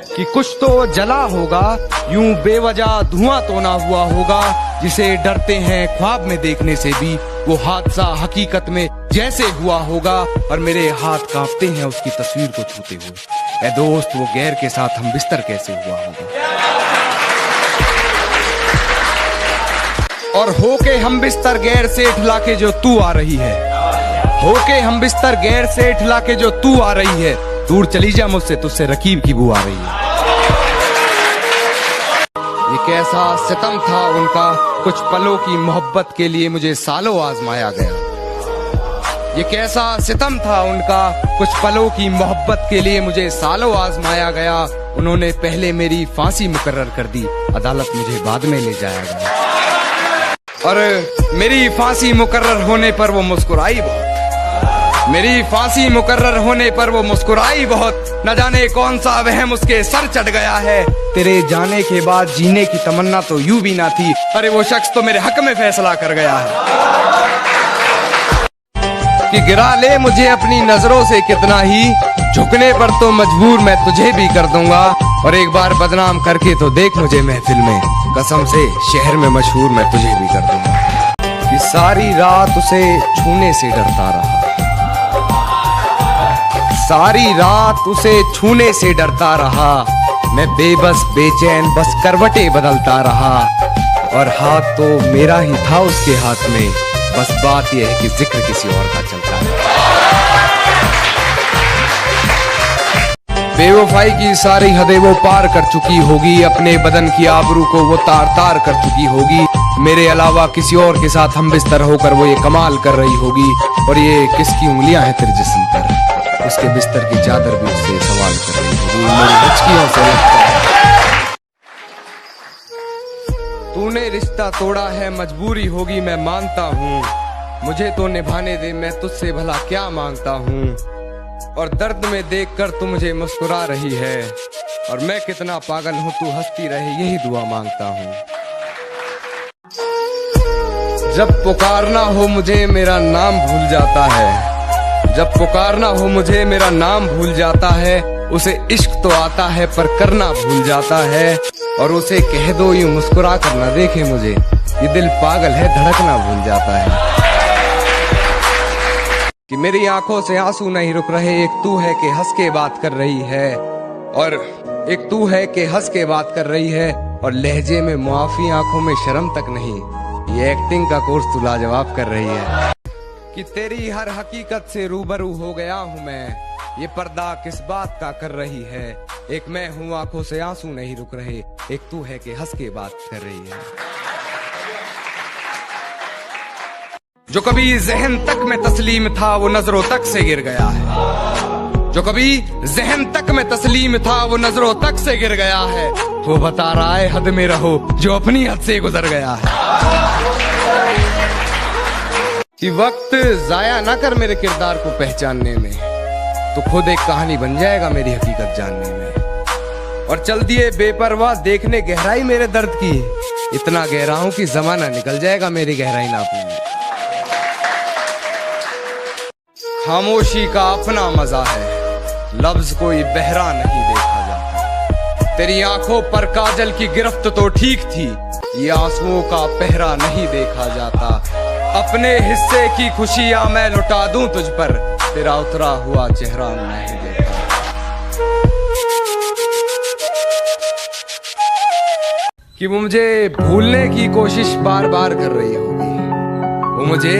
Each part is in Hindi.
कि कुछ तो जला होगा, यूं बेवजह धुआं तो ना हुआ होगा, जिसे डरते हैं ख्वाब में देखने से भी वो हादसा हकीकत में जैसे हुआ होगा, और मेरे हाथ कांपते हैं उसकी तस्वीर को छूते हुए। ऐ दोस्त, वो गैर के साथ हम बिस्तर कैसे हुआ होगा। और होके हम बिस्तर गैर से ठिला के जो तू आ रही है, होके हम बिस्तर गैर से ठिला के जो तू आ रही है, दूर चली जा मुझसे, तुझसे रकीब की बू आ रही है। ये कैसा सितम था उनका, कुछ पलों की मोहब्बत के लिए मुझे सालों आजमाया गया। ये कैसा सितम था उनका, कुछ पलों की मोहब्बत के लिए मुझे सालों आजमाया गया। उन्होंने पहले मेरी फांसी मुकर्रर कर दी, अदालत मुझे बाद में ले जाया गया। और मेरी फांसी मुकर्रर होने पर वो मुस्कुराई बहुत, मेरी फांसी मुकर्रर होने पर वो मुस्कुराई बहुत। न जाने कौन सा वहम उसके सर चढ़ गया है। तेरे जाने के बाद जीने की तमन्ना तो यूं भी ना थी, अरे वो शख्स तो मेरे हक में फैसला कर गया है कि गिरा ले मुझे अपनी नजरों से कितना ही, झुकने पर तो मजबूर मैं तुझे भी कर दूंगा। और एक बार बदनाम करके तो देख मुझे महफिल में, कसम से शहर में मशहूर मैं तुझे भी कर दूंगा। कि सारी रात उसे छूने से डरता रहा, सारी रात उसे छूने से डरता रहा। मैं बेबस बेचैन बस करवटें बदलता रहा, और हाथ तो मेरा ही था उसके हाथ में, बस बात यह है कि जिक्र किसी और का चलता है। बेवफाई की सारी हदें वो पार कर चुकी होगी, अपने बदन की आबरू को वो तार तार कर चुकी होगी। मेरे अलावा किसी और के साथ हम बिस्तर होकर वो ये कमाल कर रही होगी। और ये किसकी उंगलियां हैं तेरे जिस्म पर, उसके बिस्तर की चादर भी उससे सवाल कर रही होगी। मेरी हिचकियों से लगता है तूने रिश्ता तोड़ा है, मजबूरी होगी मैं मानता हूँ। मुझे तो निभाने दे, मैं तुझसे भला क्या मांगता हूँ। और दर्द में देखकर तू मुझे मुस्कुरा रही है, और मैं कितना पागल हूँ तू हंसती रहे, यही दुआ मांगता हूँ। जब पुकारना हो मुझे मेरा नाम भूल जाता है, जब पुकारना हो मुझे मेरा नाम भूल जाता है। उसे इश्क तो आता है पर करना भूल जाता है, और उसे कह दो यूं मुस्कुरा कर ना देखे मुझे, ये दिल पागल है धड़कना भूल जाता है। कि मेरी आंखों से आंसू नहीं रुक रहे, एक तू है कि हंस के बात कर रही है, और एक तू है कि हंस के बात कर रही है। और लहजे में मुआफी, आंखों में शर्म तक नहीं, ये एक्टिंग का कोर्स तू लाजवाब कर रही है। कि तेरी हर हकीकत से रूबरू हो गया हूँ मैं, ये पर्दा किस बात का कर रही है। एक मैं हूँ आंखों से आंसू नहीं रुक रहे, एक तू है कि हंस के बात कर रही है। जो कभी जहन तक में तस्लीम था वो नजरों तक से गिर गया है, जो कभी जहन तक में तस्लीम था वो नजरों तक से गिर गया है। वो बता रहा है हद में रहो जो अपनी हद से गुजर गया है। कि वक्त जाया ना कर मेरे किरदार को पहचानने में, तो खुद एक कहानी बन जाएगा मेरी हकीकत जानने में। और चल दिए बेपरवाह देखने गहराई मेरे दर्द की, इतना गहरा हूं कि जमाना निकल जाएगा मेरी गहराई नापने में। खामोशी का अपना मजा है, लफ्ज कोई बहरा नहीं देखा जाता। तेरी आंखों पर काजल की गिरफ्त तो ठीक थी, ये आंसुओं का पहरा नहीं देखा जाता। अपने हिस्से की खुशियां मैं लुटा दूं तुझ पर, तेरा उतरा हुआ चेहरा नहीं देखा। कि वो मुझे भूलने की कोशिश बार बार कर रही होगी, वो मुझे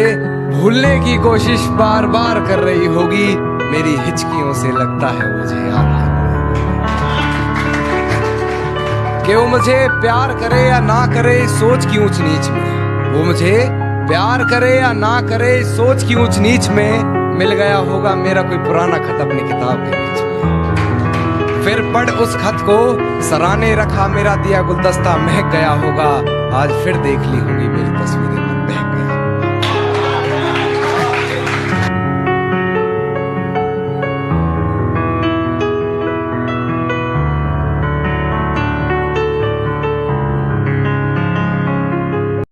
भूलने की कोशिश बार बार कर रही होगी। मेरी हिचकियों से लगता है मुझे याद कर कि वो मुझे प्यार करे या ना करे सोच की ऊंच नीच में, वो मुझे प्यार करे या ना करे सोच की ऊंच नीच में। मिल गया होगा मेरा कोई पुराना खत अपनी किताब के बीच में, फिर पढ़ उस खत को, सराहने रखा मेरा दिया गुलदस्ता महक गया होगा। आज फिर देख ली होगी मेरी तस्वीर।